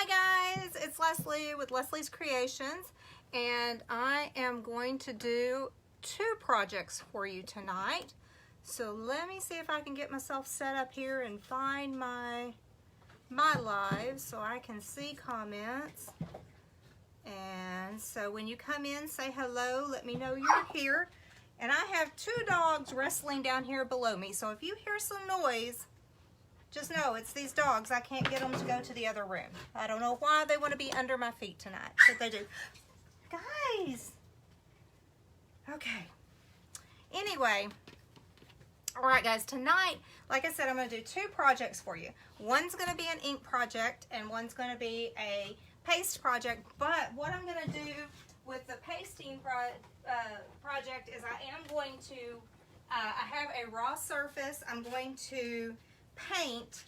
Hi guys, it's Leslie with Leslie's Creations, and I am going to do two projects for you tonight. So let me see if I can get myself set up here and find my live so I can see comments. And so when you come in, say hello, let me know you're here. And I have two dogs wrestling down here below me, so if you hear some noise, just know it's these dogs. I can't get them to go to the other room. I don't know why they want to be under my feet tonight, but they do. Guys! Okay. Anyway, alright guys, tonight, like I said, I'm going to do two projects for you. One's going to be an ink project, and one's going to be a paste project, but what I'm going to do with the pasting project is I am going to, I have a raw surface. I'm going to paint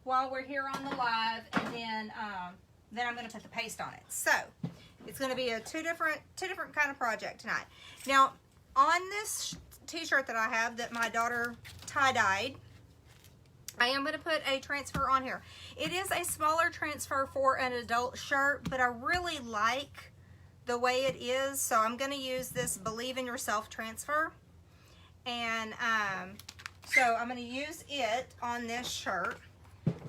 while we're here on the live, and then I'm going to put the paste on it. So it's going to be a two different kind of project tonight. Now on this t-shirt that I have that my daughter tie-dyed, I am going to put a transfer on here. It is a smaller transfer for an adult shirt, but I really like the way it is, so I'm going to use this Believe in Yourself transfer, and so I'm going to use it on this shirt.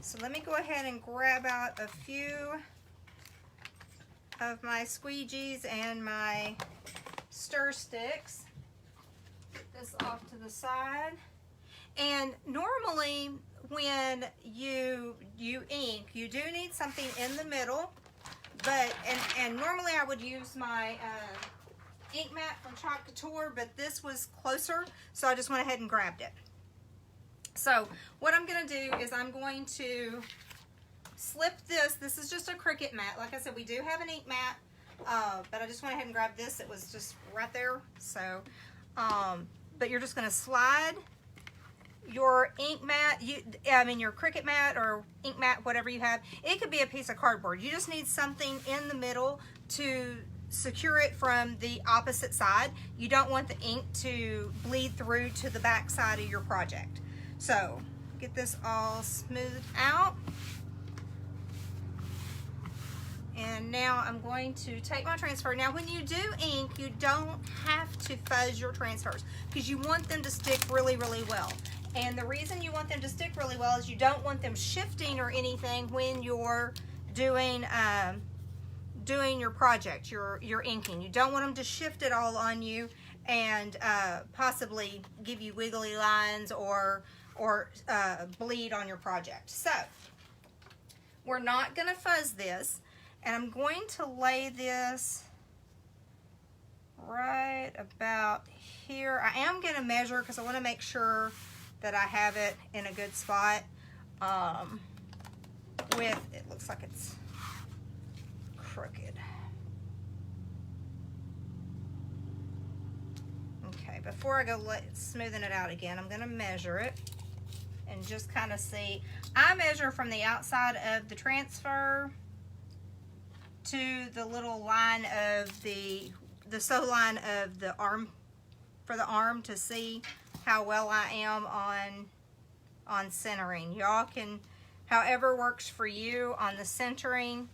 So let me go ahead and grab out a few of my squeegees and my stir sticks. Put this off to the side. And normally when you ink, you do need something in the middle, but and normally I would use my ink mat from Couture, but this was closer, so I just went ahead and grabbed it. So what I'm going to do is I'm going to slip this. This is just a Cricut mat. Like I said, we do have an ink mat, but I just went ahead and grabbed this. It was just right there. So, but you're just going to slide your ink mat, your Cricut mat or ink mat, whatever you have. It could be a piece of cardboard. You just need something in the middle to secure it from the opposite side. You don't want the ink to bleed through to the back side of your project. So get this all smoothed out. And now I'm going to take my transfer. Now when you do ink, you don't have to fuzz your transfers because you want them to stick really, really well. And the reason you want them to stick really well is you don't want them shifting or anything when you're doing your project, your inking. You don't want them to shift it all on you and possibly give you wiggly lines or bleed on your project. So we're not going to fuzz this, and I'm going to lay this right about here. I am going to measure because I want to make sure that I have it in a good spot. It looks like it's crooked. Okay, before I go smoothing it out again, I'm going to measure it and just kind of see. I measure from the outside of the transfer to the little line of the sew line of the arm, for the arm, to see how well I am on centering. Y'all can, however works for you on the centering.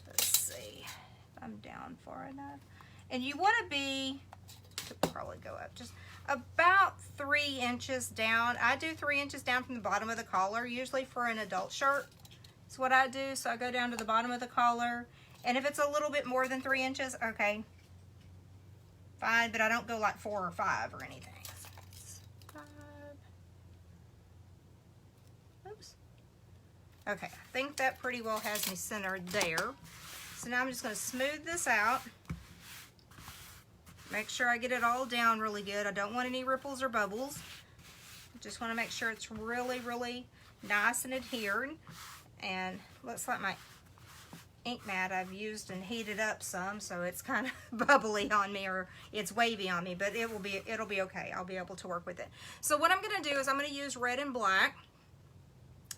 Let's see if I'm down far enough. And you want to be, could probably go up just about 3 inches down. I do 3 inches down from the bottom of the collar, usually for an adult shirt. That's what I do. So I go down to the bottom of the collar. And if it's a little bit more than 3 inches, okay, fine, but I don't go like 4 or 5 or anything. 5. Oops. Okay, I think that pretty well has me centered there. So now I'm just going to smooth this out. Make sure I get it all down really good. I don't want any ripples or bubbles. Just want to make sure it's really, really nice and adhered. And looks like my ink mat I've used and heated up some, so it's kind of bubbly on me, or it's wavy on me, but it'll be okay. I'll be able to work with it. So what I'm going to do is I'm going to use red and black,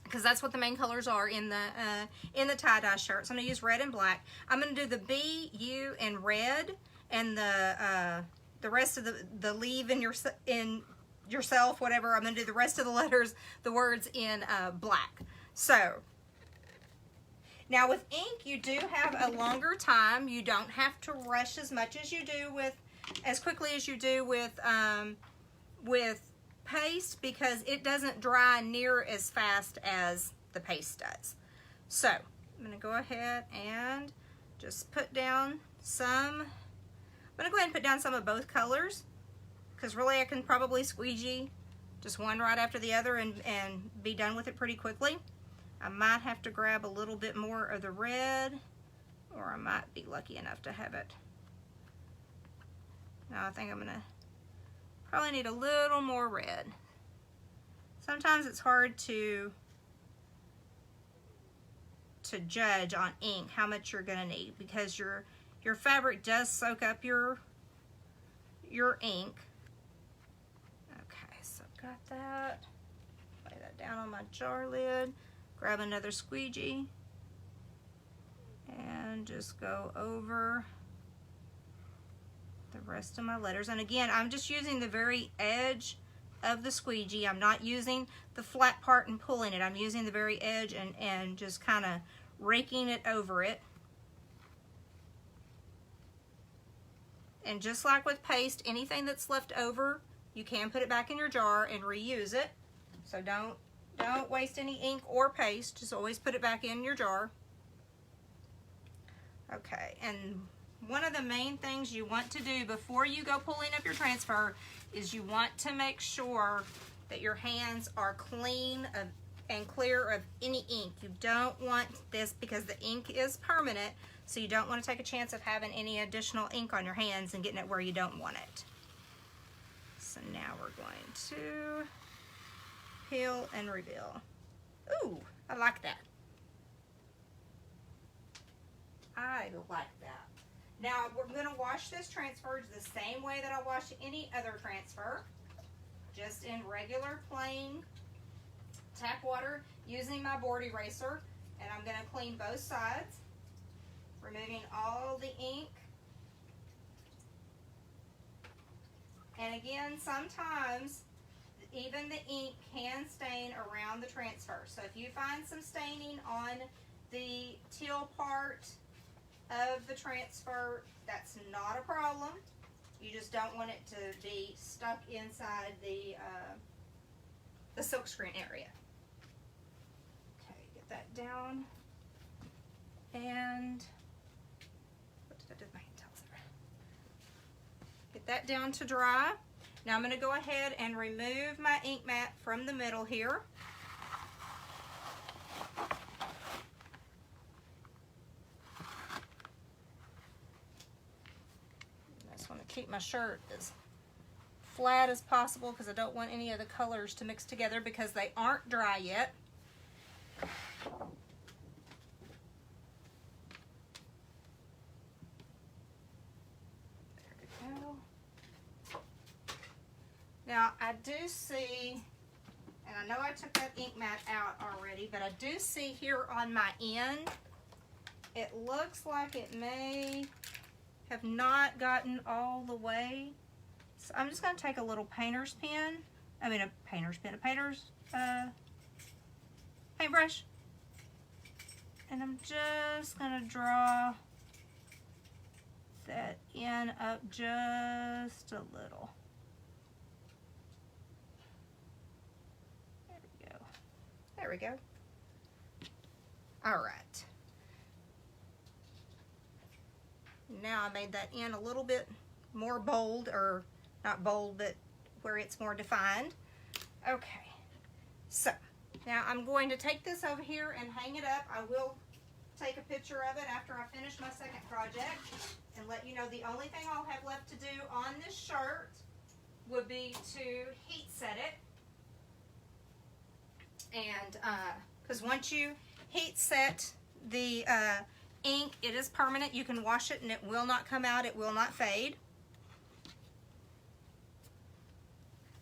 because that's what the main colors are in the tie-dye shirt. So I'm going to use red and black. I'm going to do the B, U, and red, and the rest of the leave in yourself, whatever. I'm going to do the rest of the letters, the words in black. So Now with ink, you do have a longer time. You don't have to rush as much as you do as quickly as you do with paste, because it doesn't dry near as fast as the paste does. So I'm going to go ahead and just put down some. I'm going to go ahead and put down some of both colors, because really I can probably squeegee just one right after the other and be done with it pretty quickly. I might have to grab a little bit more of the red, or I might be lucky enough to have it. Now I think I'm gonna probably need a little more red. Sometimes it's hard to judge on ink how much you're gonna need, because your fabric does soak up your ink. Okay, so I've got that. Lay that down on my jar lid. Grab another squeegee and just go over the rest of my letters. And again, I'm just using the very edge of the squeegee. I'm not using the flat part and pulling it. I'm using the very edge and just kind of raking it over it. And just like with paste, anything that's left over, you can put it back in your jar and reuse it. So don't waste any ink or paste. Just always put it back in your jar. Okay, and one of the main things you want to do before you go pulling up your transfer is you want to make sure that your hands are clean and clear of any ink. You don't want this, because the ink is permanent, so you don't want to take a chance of having any additional ink on your hands and getting it where you don't want it. So now we're going to peel and reveal. Ooh, I like that. I like that. Now we're going to wash this transfer the same way that I wash any other transfer, just in regular plain tap water, using my board eraser, and I'm going to clean both sides, removing all the ink. And again, sometimes even the ink can stain around the transfer. So if you find some staining on the teal part of the transfer, that's not a problem. You just don't want it to be stuck inside the silkscreen area. Okay, get that down. And what did I do with my hand towels there? Get that down to dry. Now I'm going to go ahead and remove my ink mat from the middle here. I just want to keep my shirt as flat as possible, because I don't want any of the colors to mix together, because they aren't dry yet. Now I do see, and I know I took that ink mat out already, but I do see here on my end, it looks like it may have not gotten all the way. So I'm just going to take a little painter's paintbrush, and I'm just going to draw that in up just a little. There we go. All right. Now I made that in a little bit more bold, or not bold, but where it's more defined. Okay. So now I'm going to take this over here and hang it up. I will take a picture of it after I finish my second project and let you know. The only thing I'll have left to do on this shirt would be to heat set it. And because once you heat set the ink, it is permanent. You can wash it and it will not come out. It will not fade.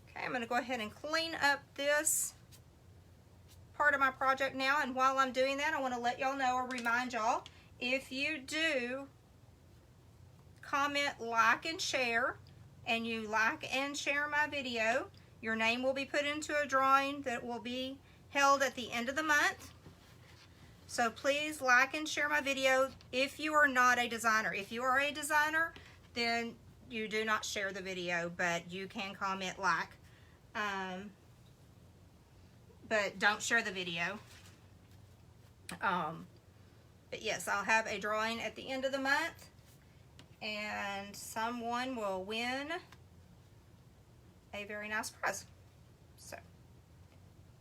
Okay, I'm going to go ahead and clean up this part of my project now. And while I'm doing that, I want to let y'all know or remind y'all, if you do comment, like, and share, and you like and share my video, your name will be put into a drawing that will be held at the end of the month. So please like and share my video if you are not a designer. If you are a designer, then you do not share the video, but you can comment like. But don't share the video. But yes, I'll have a drawing at the end of the month, and someone will win a very nice prize. So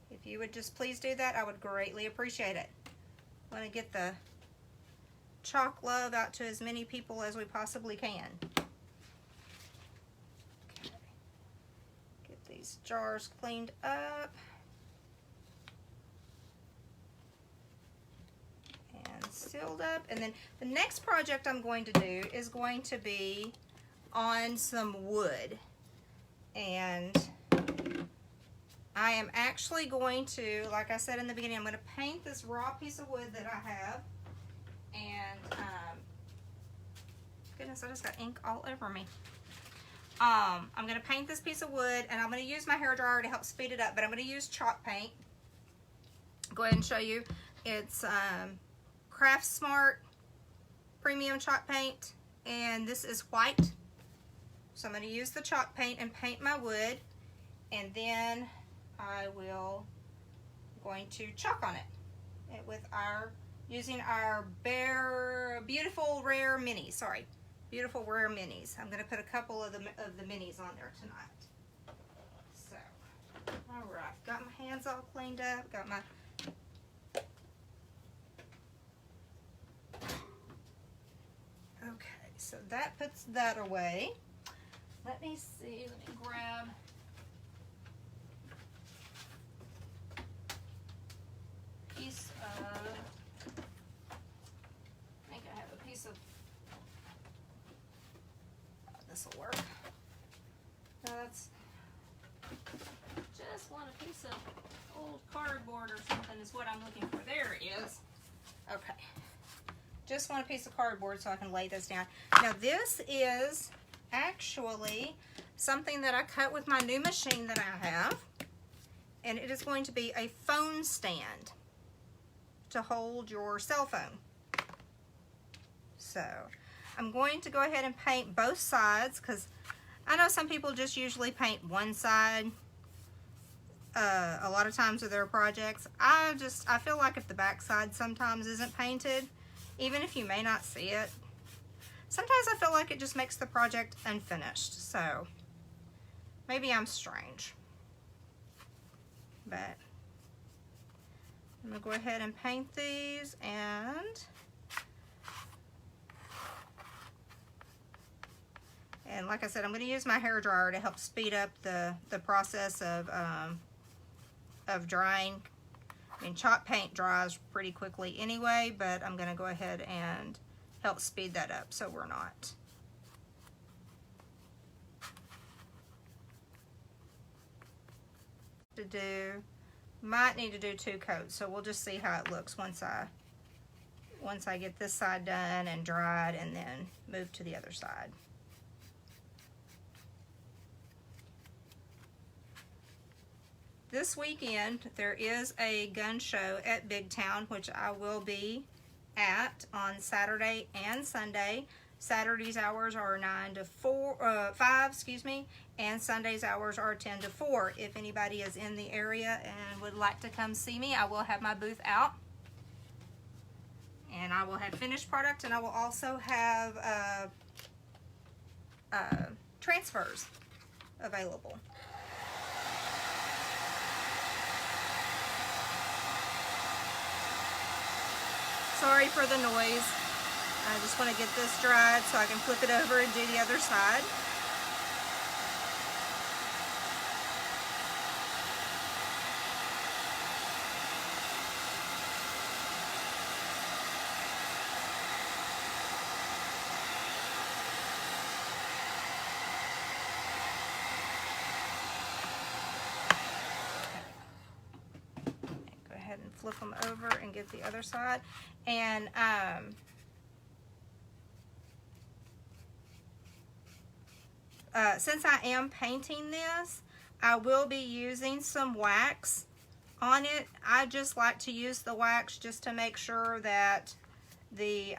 if you would just please do that, I would greatly appreciate it. I want to get the chalk love out to as many people as we possibly can. Okay. Get these jars cleaned up. And sealed up. And then the next project I'm going to do is going to be on some wood. And I am actually going to, like I said in the beginning, I'm going to paint this raw piece of wood that I have. And, goodness, I just got ink all over me. I'm going to paint this piece of wood, and I'm going to use my hairdryer to help speed it up, but I'm going to use chalk paint. Go ahead and show you. It's Craft Smart Premium Chalk Paint, and this is white. So I'm going to use the chalk paint and paint my wood, and then I will going to chalk on it with our using our beautiful rare minis. Sorry, beautiful rare minis. I'm going to put a couple of the minis on there tonight. So, all right, got my hands all cleaned up. Got my okay. So that puts that away. Let me see. Let me grab. Piece of, I think I have a piece of, this will work. That's, just want a piece of old cardboard or something is what I'm looking for. There it is. Okay. Just want a piece of cardboard so I can lay this down. Now this is actually something that I cut with my new machine that I have. And it is going to be a phone stand to hold your cell phone. So I'm going to go ahead and paint both sides, because I know some people just usually paint one side a lot of times with their projects. I feel like if the back side sometimes isn't painted, even if you may not see it, sometimes I feel like it just makes the project unfinished. So maybe I'm strange, but I'm going to go ahead and paint these, and like I said, I'm going to use my hairdryer to help speed up the process of drying. I mean, chalk paint dries pretty quickly anyway, but I'm going to go ahead and help speed that up so we're not. Might need to do 2 coats, so we'll just see how it looks once I get this side done and dried, and then move to the other side. This weekend there is a gun show at Big Town, which I will be at on Saturday and Sunday. Saturday's hours are 9 to 5, excuse me, and Sunday's hours are 10 to 4. If anybody is in the area and would like to come see me, I will have my booth out. And I will have finished product, and I will also have transfers available. Sorry for the noise. I just want to get this dried so I can flip it over and do the other side. Go ahead and flip them over and get the other side. And since I am painting this, I will be using some wax on it. I just like to use the wax just to make sure that the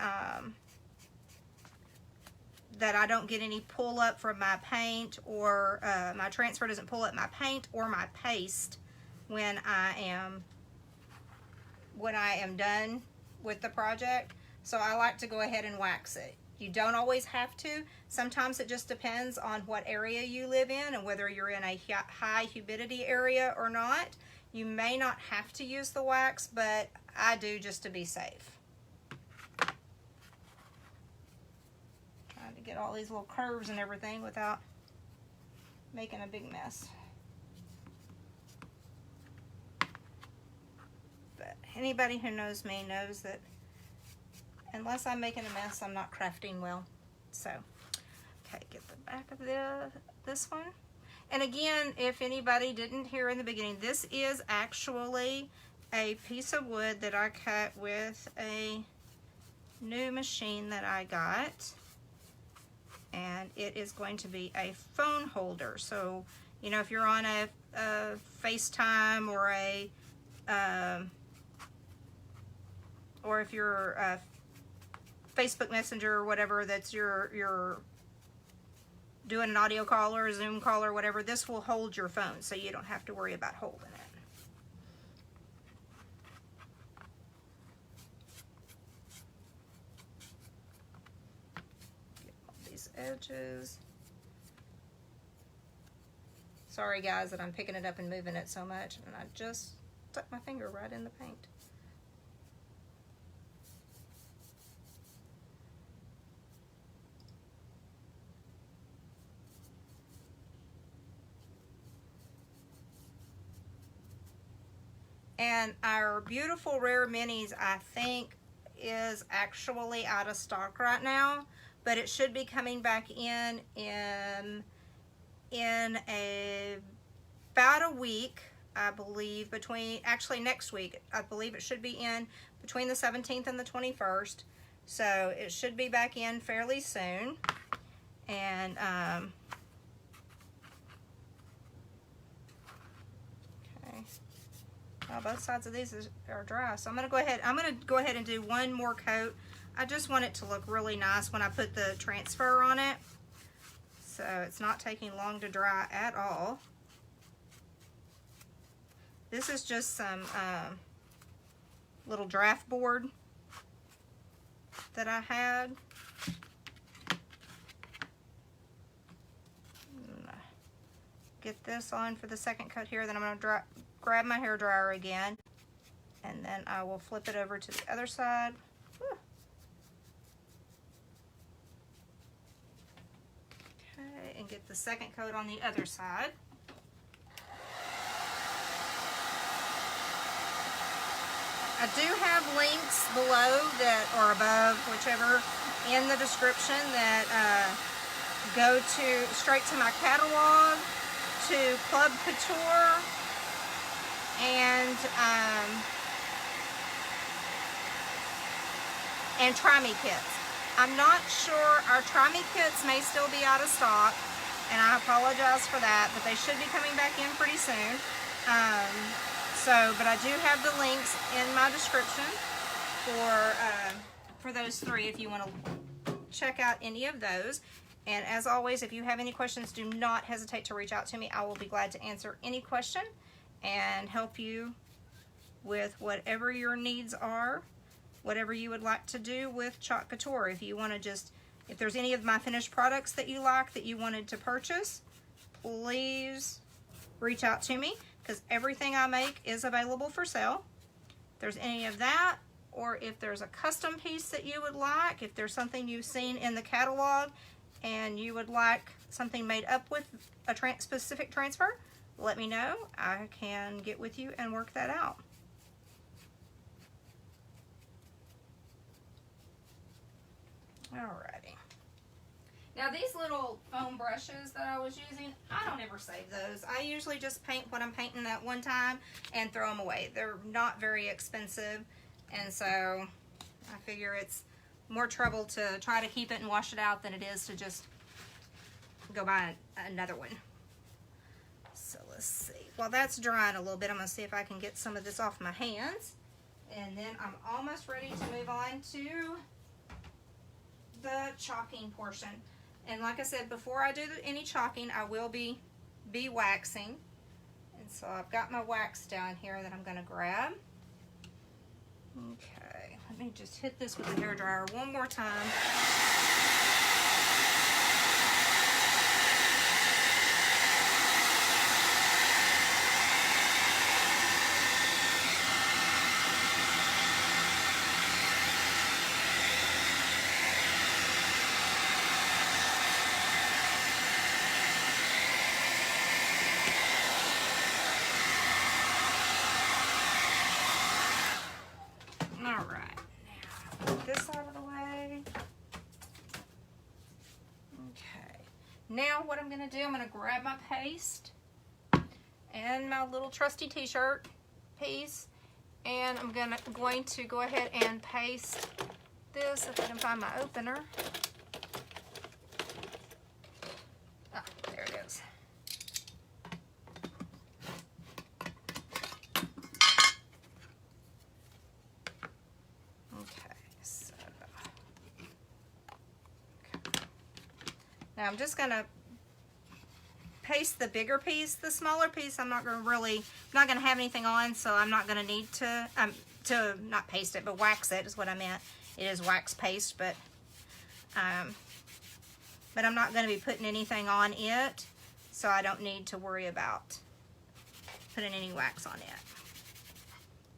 that I don't get any pull up from my paint, or my transfer doesn't pull up my paint or my paste when I am done with the project. So I like to go ahead and wax it. You don't always have to. Sometimes it just depends on what area you live in and whether you're in a high humidity area or not. You may not have to use the wax, but I do just to be safe. Trying to get all these little curves and everything without making a big mess. But anybody who knows me knows that unless I'm making a mess, I'm not crafting well. So, okay, get the back of this one. And again, if anybody didn't hear in the beginning, this is actually a piece of wood that I cut with a new machine that I got. And it is going to be a phone holder. So, you know, if you're on a FaceTime or if you're Facebook Messenger or whatever, that's you're doing an audio call or a Zoom call or whatever, this will hold your phone, so you don't have to worry about holding it. Get all these edges. Sorry guys that I'm picking it up and moving it so much, and I just stuck my finger right in the paint. And our beautiful rare minis, I think, is actually out of stock right now, but it should be coming back in about a week, I believe, actually next week. I believe it should be in between the 17th and the 21st. So it should be back in fairly soon. And both sides of these are dry, so I'm gonna go ahead and do one more coat. I just want it to look really nice when I put the transfer on it, so it's not taking long to dry at all. This is just some little draft board that I had. Get this on for the second coat here, then I'm gonna grab my hair dryer again, and then I will flip it over to the other side. Whew. Okay, and get the second coat on the other side. I do have links below that, or above, whichever, in the description that go straight to my catalog, to Club Couture, and Try Me kits. I'm not sure, our Try Me kits may still be out of stock, and I apologize for that, but they should be coming back in pretty soon. But I do have the links in my description for those three if you want to check out any of those. And as always, if you have any questions, do not hesitate to reach out to me. I will be glad to answer any question and help you with whatever your needs are, whatever you would like to do with Chalk Couture. If you want to if there's any of my finished products that you like that you wanted to purchase, please reach out to me, because everything I make is available for sale. If there's any of that, or if there's a custom piece that you would like, if there's something you've seen in the catalog and you would like something made up with a specific transfer, let me know. I can get with you and work that out. Alrighty. Now these little foam brushes that I was using, I don't ever save those. I usually just paint what I'm painting at one time and throw them away. They're not very expensive, and so I figure it's more trouble to try to keep it and wash it out than it is to just go buy another one. So let's see. while that's drying a little bit, I'm going to see if I can get some of this off my hands. And then I'm almost ready to move on to the chalking portion. And like I said, before I do any chalking, I will be waxing. And so I've got my wax down here that I'm going to grab. Okay, let me just hit this with the hairdryer one more time. Now what I'm going to do, I'm going to grab my paste and my little trusty t-shirt piece, and I'm going to go ahead and paste this, if I can find my opener. Ah, there it is. Okay, so now I'm just going to paste the bigger piece. The smaller piece I'm not going to have anything on, so I'm not going to need to not paste it, but wax it is what I meant. It is wax paste, but I'm not going to be putting anything on it, so I don't need to worry about putting any wax on it.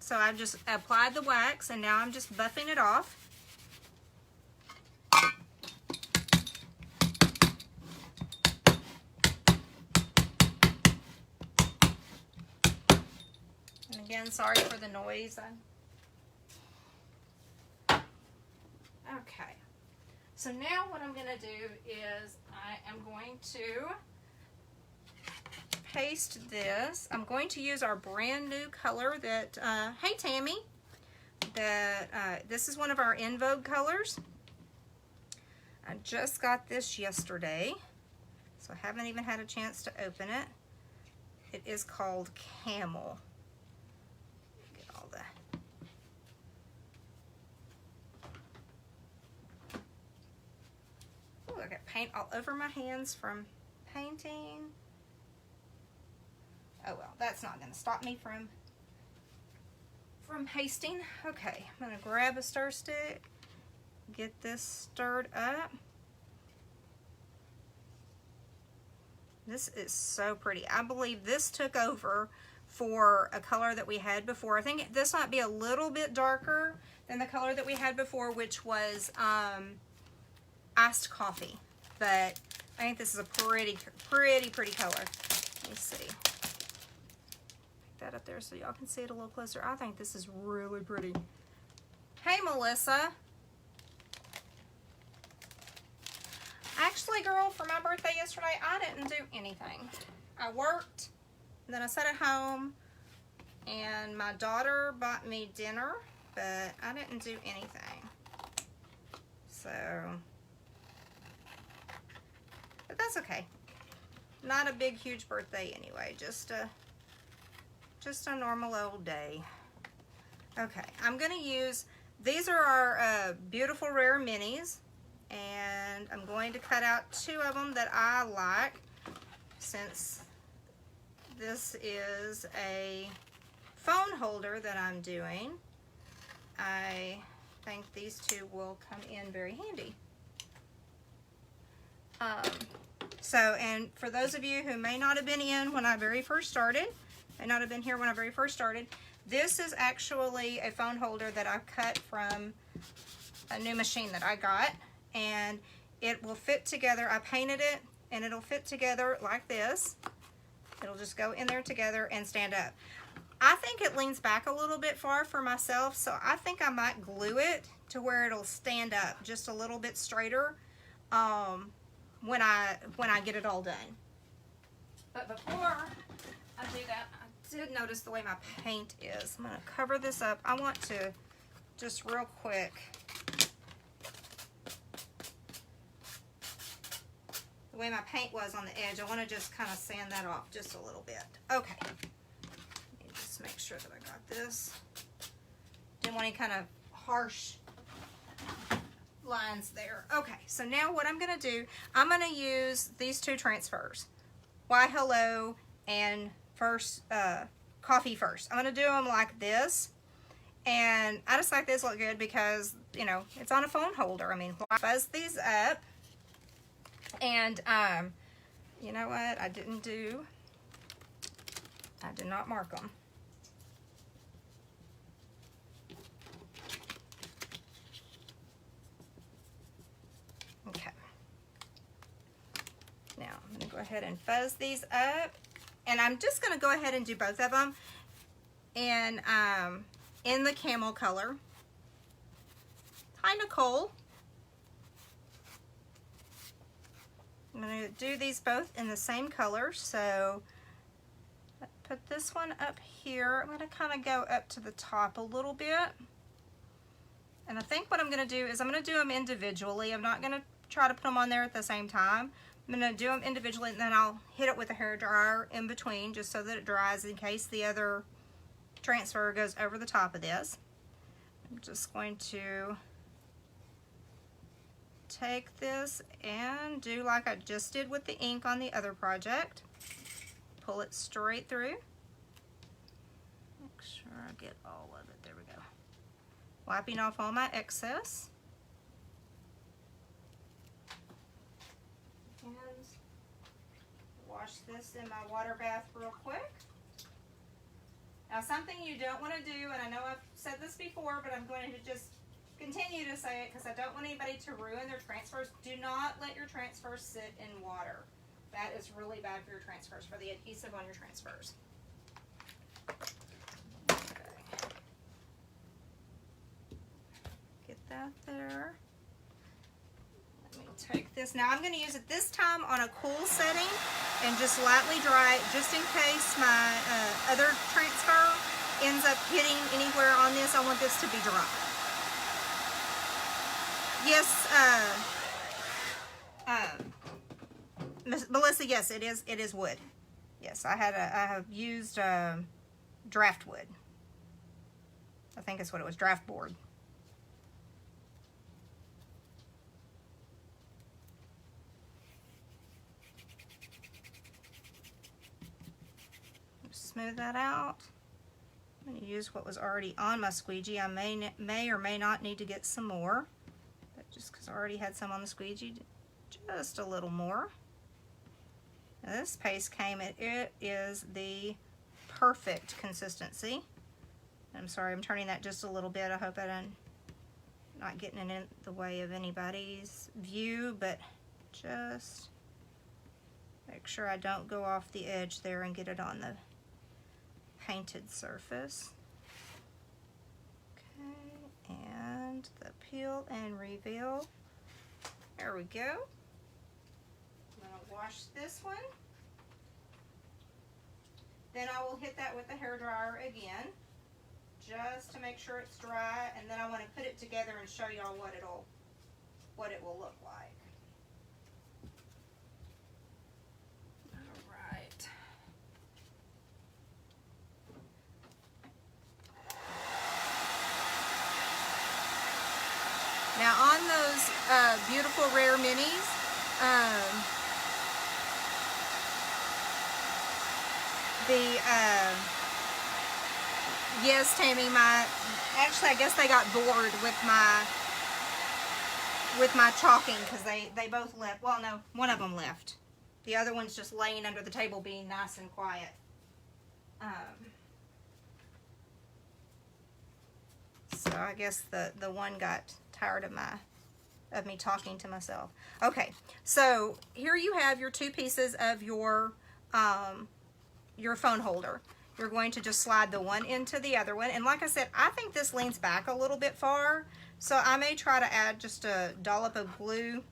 So I've just applied the wax, and now I'm just buffing it off. Again, sorry for the noise. Okay, so now what I'm going to do is I am going to paste this. I'm going to use our brand new color that, hey Tammy, that this is one of our In Vogue colors. I just got this yesterday, so I haven't even had a chance to open it. It is called Camel. I got paint all over my hands from painting. Oh well, that's not going to stop me from pasting. Okay, I'm going to grab a stir stick, get this stirred up. This is so pretty. I believe this took over for a color that we had before. I think this might be a little bit darker than the color that we had before, which was iced coffee, but I think this is a pretty color. Let me see. Pick that up there so y'all can see it a little closer. I think this is really pretty. Hey Melissa. Actually, girl, for my birthday yesterday, I didn't do anything. I worked, and then I sat at home, and my daughter bought me dinner, but I didn't do anything. So, but that's okay. Not a big, huge birthday anyway. Just a normal old day. Okay, I'm gonna use, these are our Beautiful Rare Minis, and I'm going to cut out 2 of them that I like, since this is a phone holder that I'm doing. I think these 2 will come in very handy. And for those of you who may not have been in when I very first started, may not have been here when I very first started, this is actually a phone holder that I cut from a new machine that I got, and it will fit together. I painted it, and it'll fit together like this. It'll just go in there together and stand up. I think it leans back a little bit far for myself, so I think I might glue it to where it'll stand up just a little bit straighter when I get it all done. But before I do that, I did notice the way my paint is. I'm going to cover this up. I want to just real quick, the way my paint was on the edge, I want to just kind of sand that off just a little bit. Okay. sure that I got this. Didn't want any kind of harsh lines there. Okay, so now what I'm going to do, I'm going to use these two transfers, Why Hello and Coffee First. I'm going to do them like this, and I just like this look good because, you know, it's on a phone holder. I mean, why fuzz these up? And you know what? I did not mark them. Okay. Now I'm going to go ahead and fuzz these up, and I'm just going to go ahead and do both of them in the camel color. Hi, Nicole. I'm going to do these both in the same color, so put this one up here. I'm going to kind of go up to the top a little bit. And I think what I'm going to do is I'm going to do them individually. I'm not going to try to put them on there at the same time. I'm going to do them individually, and then I'll hit it with a hair dryer in between just so that it dries in case the other transfer goes over the top of this. I'm just going to take this and do like I just did with the ink on the other project. Pull it straight through. Make sure I get all of it. There we go. Wiping off all my excess. And wash this in my water bath real quick. Now, something you don't want to do, and I know I've said this before, but I'm going to just continue to say it because I don't want anybody to ruin their transfers. Do not let your transfers sit in water. That is really bad for your transfers, for the adhesive on your transfers. Okay. Get that there. Let me take this. Now I'm going to use it this time on a cool setting and just lightly dry it just in case my other transfer ends up hitting anywhere on this. I want this to be dry. Yes, Melissa, yes, it is wood. Yes, I have used draft wood. I think that's what it was, draft board. Smooth that out. I'm going to use what was already on my squeegee. I may or may not need to get some more. Just because I already had some on the squeegee, just a little more. Now this paste came, it is the perfect consistency. I'm sorry, I'm turning that just a little bit. I hope I'm not getting it in the way of anybody's view, but just make sure I don't go off the edge there and get it on the painted surface. And the peel and reveal. There we go. I'm going to wash this one. Then I will hit that with the hair dryer again, just to make sure it's dry, and then I want to put it together and show y'all what it will look like. Now on those beautiful rare minis, yes, Tammy, actually I guess they got bored with my chalking because they both left. Well, no, one of them left. The other one's just laying under the table being nice and quiet. So I guess the one got tired of me talking to myself. Okay, so here you have your two pieces of your phone holder. You're going to just slide the one into the other one, and like I said, I think this leans back a little bit far, so I may try to add just a dollop of glue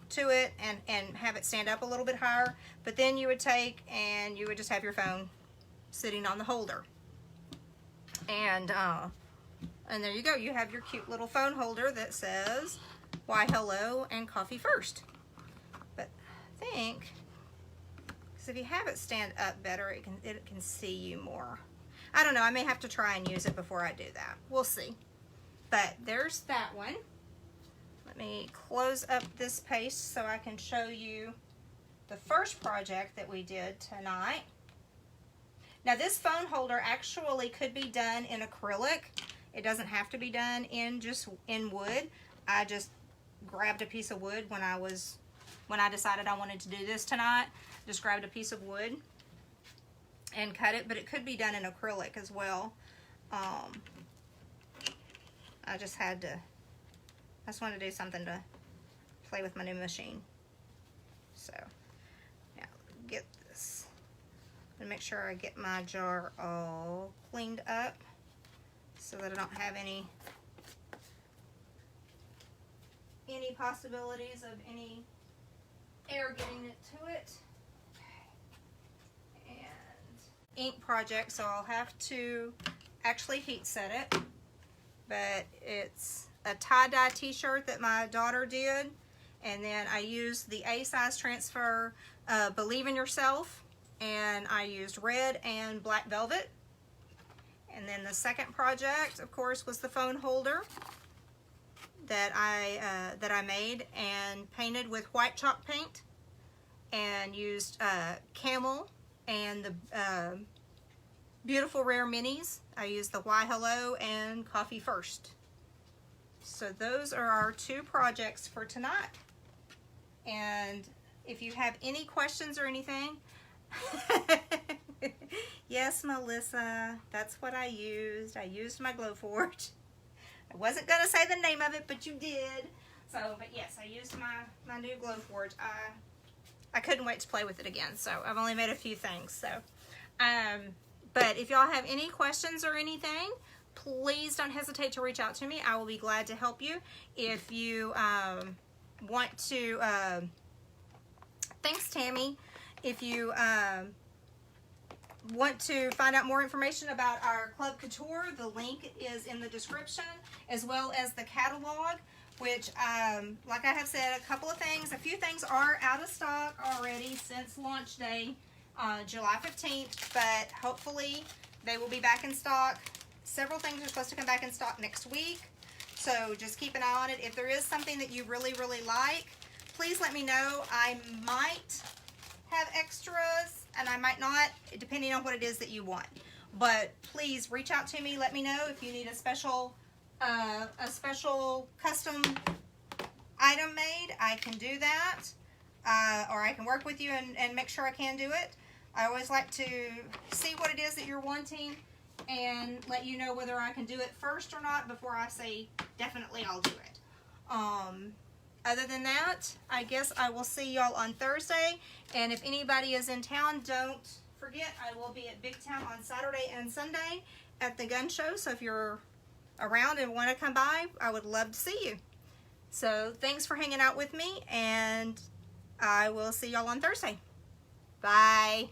to it and have it stand up a little bit higher. But then you would take and you would just have your phone sitting on the holder, and there you go. You have your cute little phone holder that says, Why Hello and Coffee First. But I think, because if you have it stand up better, it can see you more. I don't know, I may have to try and use it before I do that. We'll see. But there's that one. Let me close up this page so I can show you the first project that we did tonight. Now this phone holder actually could be done in acrylic. It doesn't have to be done in wood. I just grabbed a piece of wood when I decided I wanted to do this tonight. Just grabbed a piece of wood and cut it, but it could be done in acrylic as well. I just wanted to do something to play with my new machine. So now get this and make sure I get my jar all cleaned up so that I don't have any possibilities of any air getting it to it. Okay. And ink project, so I'll have to actually heat set it, but it's a Tye Dye T-shirt that my daughter did, and then I used the A size transfer Believe in Yourself, and I used red and black velvet. And then the second project, of course, was the phone holder that I made and painted with white chalk paint, and used Camel and the Beautiful Rare Minis. I used the Why Hello and Coffee First. So those are our two projects for tonight. And if you have any questions or anything, yes, Melissa, that's what I used. I used my Glowforge. I wasn't going to say the name of it, but you did. So, but yes, I used my new Glowforge. I couldn't wait to play with it again, so I've only made a few things. So, but if y'all have any questions or anything, please don't hesitate to reach out to me. I will be glad to help you. If you want to, thanks Tammy, if you want to find out more information about our Club Couture, the link is in the description, as well as the catalog, which, like I have said, a few things are out of stock already since launch day, July 15th, but hopefully they will be back in stock. Several things are supposed to come back in stock next week, so just keep an eye on it. If there is something that you really, really like, please let me know. I might have extras, and I might not, depending on what it is that you want. But please reach out to me. Let me know if you need a special custom item made. I can do that, or I can work with you and make sure I can do it. I always like to see what it is that you're wanting and let you know whether I can do it first or not before I say definitely I'll do it. Other than that, I guess I will see y'all on Thursday. And if anybody is in town, don't forget I will be at Big Town on Saturday and Sunday at the gun show. So if you're around and want to come by, I would love to see you. So thanks for hanging out with me, and I will see y'all on Thursday. Bye.